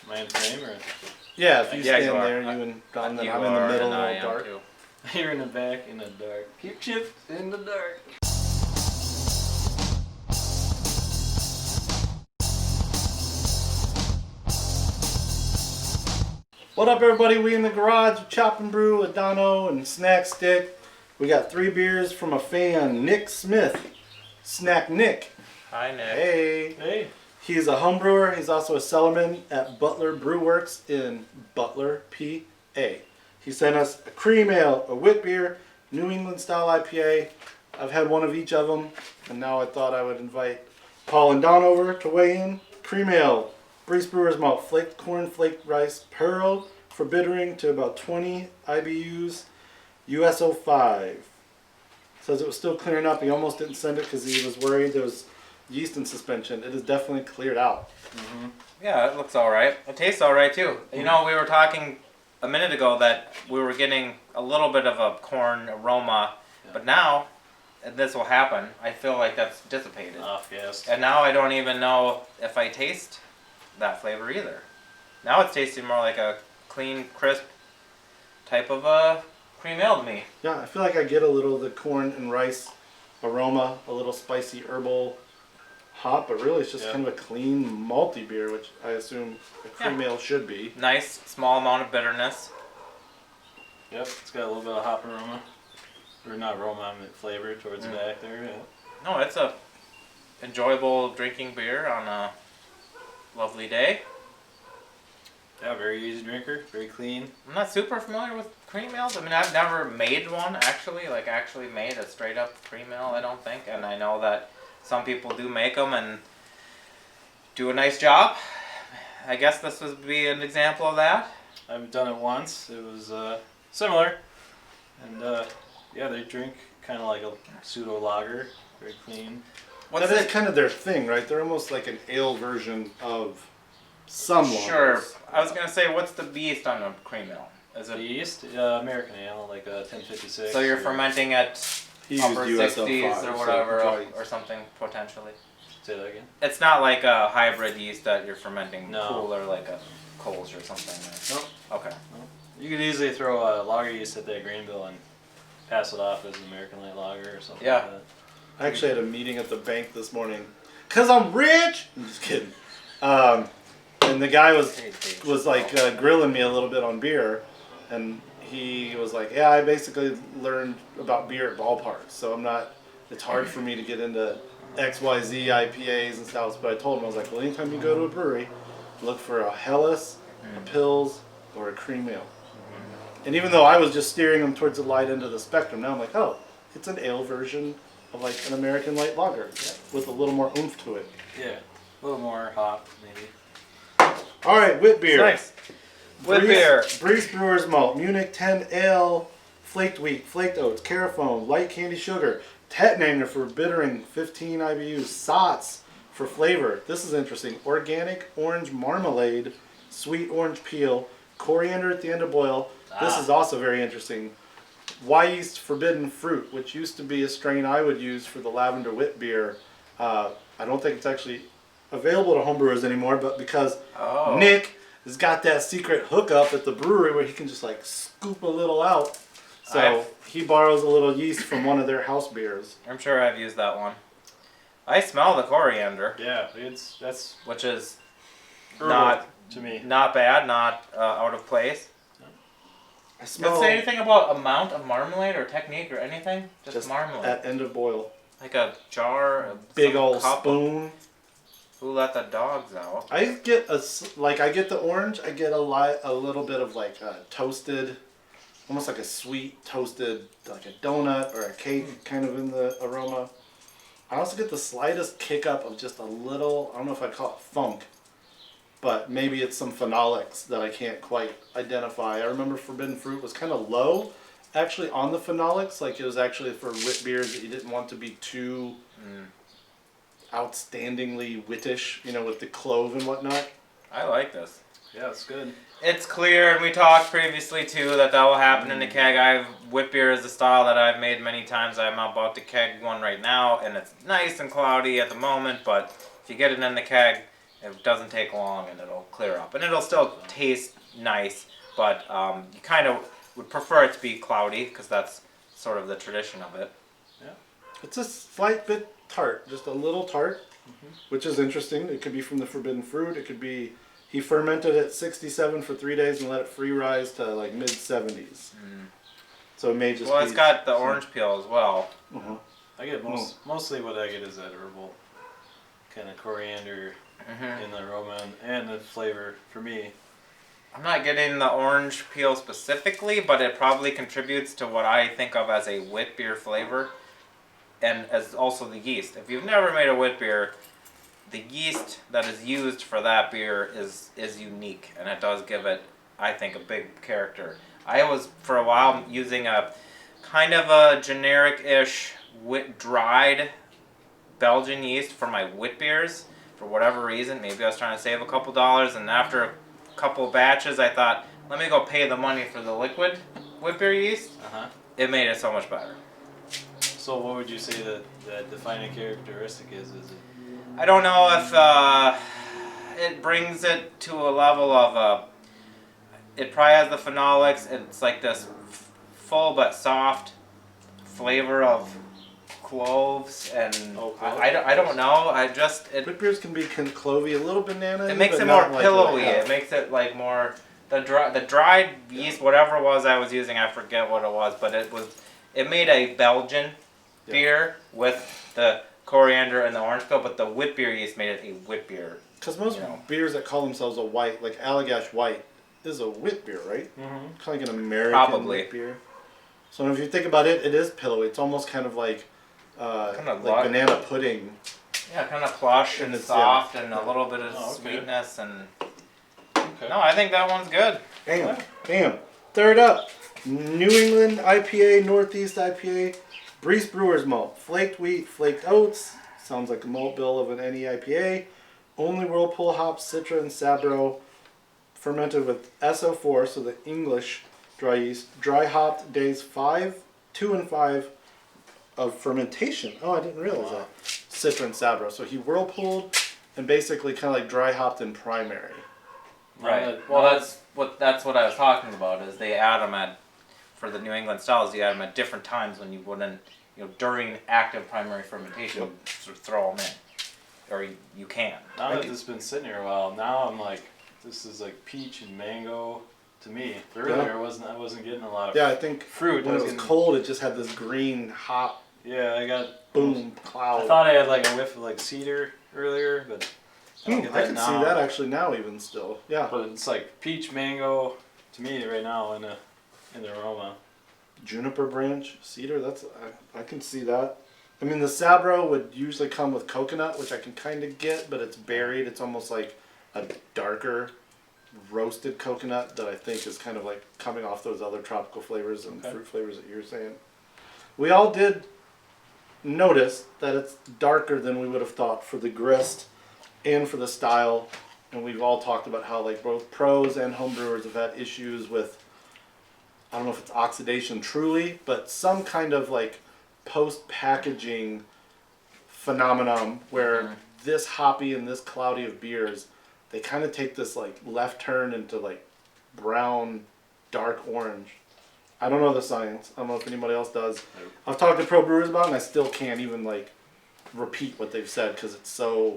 Am I in frame or? Yeah, if you Yeah, stand you are. there, you and Don, then You I'm in the are, middle, and a I little am dark. too. You're in the back in the dark. Keep chips in the dark. What up, everybody? We in the garage, Chop and Brew, Adano, and Snack Stick. We got 3 beers from a fan, Nick Smith. Snack Nick. Hi, Nick. Hey. Hey. He's a home brewer. He's also a cellarman at Butler Brew Works in Butler, PA. He sent us a cream ale, a Witbier, New England style IPA. I've had one of each of them, and now I thought I would invite Paul and Don over to weigh in. Cream ale, Breeze Brewer's malt, flaked corn, flaked rice, pearl for bittering to about 20 IBUs, USO 5. Says it was still clearing up. He almost didn't send it because he was worried there was yeast in suspension. It is definitely cleared out. Mm-hmm. Yeah, it looks alright. It tastes alright too. You know, we were talking a minute ago that we were getting a little bit of a corn aroma, but now, and this will happen, I feel like that's dissipated. Yes. And now I don't even know if I taste that flavor either. Now it's tasting more like a clean, crisp type of cream ale to me. Yeah, I feel like I get a little of the corn and rice aroma, a little spicy herbal hop, but really it's just kind of a clean malty beer, which I assume a cream ale should be. Nice, small amount of bitterness. Yep, it's got a little bit of hop aroma. Or not aroma, I mean flavor towards the back there. Yeah. No, it's a enjoyable drinking beer on a lovely day. Yeah, very easy drinker, very clean. I'm not super familiar with cream ales. I mean, I've never made one actually made a straight up cream ale, I don't think. And I know that some people do make them and do a nice job. I guess this would be an example of that. I've done it once. It was similar. And yeah, they drink kind of like a pseudo lager, very clean. What's That is it? kind of their thing, right? They're almost like an ale version of some Sure. lagers. I was gonna say, what's the yeast on a cream ale? Is The it yeast, American ale, like 1056. so you're fermenting at He used upper USO 60s 5, or so whatever, probably- or something potentially? Say that again. It's not like a hybrid yeast that you're fermenting No. cooler like a Coles or something. Nope. Okay. You could easily throw a lager yeast at that grain bill and pass it off as an American light lager or something Yeah. like that. I actually had a meeting at the bank this morning. Cause I'm rich! I'm just kidding. And the guy was like grilling me a little bit on beer. And he was like, yeah, I basically learned about beer at ballparks. So it's hard for me to get into XYZ IPAs and stouts. But I told him, I was like, well, anytime you go to a brewery, look for a Helles, a Pils, or a cream ale. And even though I was just steering them towards the light end of the spectrum, now I'm like, oh, it's an ale version of like an American light lager with a little more oomph to it. Yeah, a little more hop maybe. All right, Witbier. Nice. Witbier. Breeze Brewer's malt, Munich 10 ale, flaked wheat, flaked oats, carafoam, light candy sugar, Tettnanger for bittering, 15 IBUs, Sots for flavor. This is interesting. Organic orange marmalade, sweet orange peel, coriander at the end of boil. This is also very interesting. Yeast forbidden fruit, which used to be a strain I would use for the lavender wit beer. I don't think it's actually available to homebrewers anymore, but because Nick has got that secret hookup at the brewery where he can just like scoop a little out. So he borrows a little yeast from one of their house beers. I'm sure I've used that one. I smell the coriander. Yeah, that's Which is herbal not to me. not bad, not out of place. I Does smell it say anything about amount of marmalade or technique or anything? Just marmalade. at end of boil. Like a jar, a Big some old cup. spoon. Who let the dogs out? I get I get the orange. I get a little bit of like toasted, almost like a sweet toasted, like a donut or a cake kind of in the aroma. I also get the slightest kick up of just a little, I don't know if I'd call it funk, but maybe it's some phenolics that I can't quite identify. I remember Forbidden Fruit was kind of low actually on the phenolics, like it was actually for wit beers that you didn't want to be too outstandingly wittish, with the clove and whatnot. I like this. Yeah, it's good. It's clear, and we talked previously too that will happen in the keg. Witbier is a style that I've made many times. I'm about to keg one right now, and it's nice and cloudy at the moment. But if you get it in the keg, It doesn't take long, and it'll clear up, and it'll still taste nice. But you kind of would prefer it to be cloudy because that's sort of the tradition of it. It's a slight bit tart, just a little tart, which is interesting. It could be from the forbidden fruit. It could be he fermented at 67 for 3 days and let it free rise to like mid 70s. So it may just Well, be it's got the orange peel as well. I get mostly what I get is that herbal kind of coriander in the aroma and the flavor for me. I'm not getting the orange peel specifically, but it probably contributes to what I think of as a wit beer flavor, and as also the yeast. If you've never made a wit beer, the yeast that is used for that beer is unique, and it does give it, I think, a big character. I was for a while using a kind of a generic-ish dried Belgian yeast for my wit beers for whatever reason. Maybe I was trying to save a couple dollars, and after a couple batches I thought, let me go pay the money for the liquid wit beer yeast. It made it so much better. So what would you say that the defining characteristic is? Is it? I don't know if it brings it to a level of it probably has the phenolics. It's like this full but soft flavor of cloves and I don't know. Wit beers can be clovey, a little banana. It makes it more pillowy. It makes it like more the dried yeast, whatever it was I was using. I forget what it was, but it made a Belgian beer with the coriander and the orange peel, but the wit beer yeast made it a wit beer. Because most beers that call themselves a white, like Allagash White, is a wit beer, right? Kind of like an American wit beer. So if you think about it, it is pillowy. It's almost kind of like like banana pudding. Yeah, kind of plush and soft and a little bit of sweetness and. No, I think that one's good. Bam. Third up, New England IPA, Northeast IPA, Breeze Brewer's Malt, flaked wheat, flaked oats. Sounds like a malt bill of an NEIPA. Only whirlpool hops, Citra and Sabro, fermented with SO4, so the English dry yeast, dry hopped days 2 and 5 of fermentation. Oh, I didn't realize that. Citra and Sabro. So he whirlpooled and basically kind of like dry hopped in primary. Right. Well, that's what I was talking about. Is they add them for the New England styles. You add them at different times when you wouldn't, during active primary fermentation, sort of throw them in, or you can. Now that it's been sitting here a while, now I'm like, this is like peach and mango to me. Earlier, I wasn't getting a lot of I think fruit. When it was cold, it just had this green hop. Yeah, I got boom cloud. I thought I had like a whiff of like cedar earlier, but I can see that actually now even still. Yeah. But it's like peach mango to me right now in the aroma. Juniper branch, cedar. I can see that. I mean, the Sabro would usually come with coconut, which I can kind of get, but it's berried. It's almost like a darker roasted coconut that I think is kind of like coming off those other tropical flavors and fruit flavors that you're saying. We all did notice that it's darker than we would have thought for the grist and for the style, and we've all talked about how like both pros and homebrewers have had issues with, I don't know if it's oxidation truly, but some kind of like post-packaging phenomenon where this hoppy and this cloudy of beers, they kind of take this like left turn into like brown, dark orange. I don't know the science. I don't know if anybody else does. I've talked to pro brewers about it, and I still can't even like repeat what they've said because it's so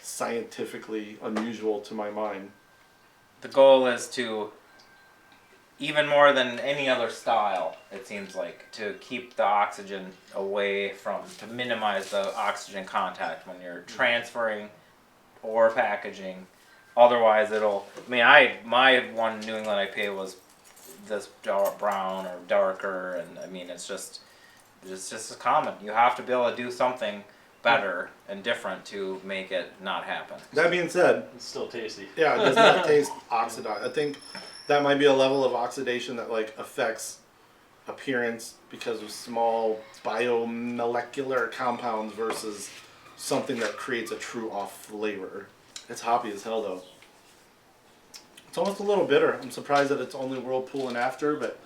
scientifically unusual to my mind. The goal is to, even more than any other style, it seems like, to keep the oxygen away to minimize the oxygen contact when you're transferring or packaging. Otherwise my one New England IPA was this dark brown or darker, and I mean it's just as common. You have to be able to do something better and different to make it not happen. That being said, it's still tasty. Yeah, it does not taste oxidized. I think that might be a level of oxidation that like affects appearance because of small biomolecular compounds versus something that creates a true off flavor. It's hoppy as hell though. It's almost a little bitter. I'm surprised that it's only whirlpool and after, but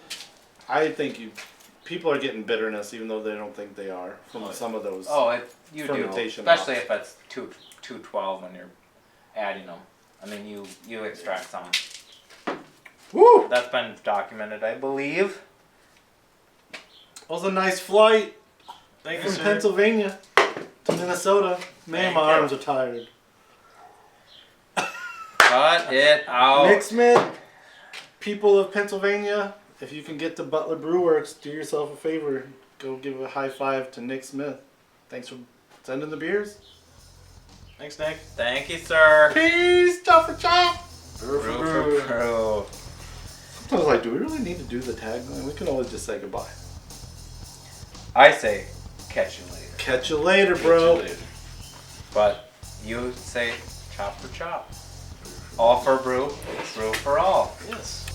I think people are getting bitterness even though they don't think they are from some of those You do, fermentation especially hops. if it's 212 when you're adding them. I mean, you extract some. Woo! That's been documented, I believe. That was a nice flight Thank you, from sir. Pennsylvania to Minnesota. Man, Thank my you. arms are tired. Cut it out. Nick Smith, people of Pennsylvania, if you can get to Butler Brew Works, do yourself a favor. Go give a high five to Nick Smith. Thanks for sending the beers. Thanks, Nick. Thank you, sir. Peace, chop for chop. Brew for brew. I was like, do we really need to do the tagline? We can always just say goodbye. I say, catch you later. Catch you later, bro. Catch you later. But you say, chop for chop. All for brew, brew for all. Yes.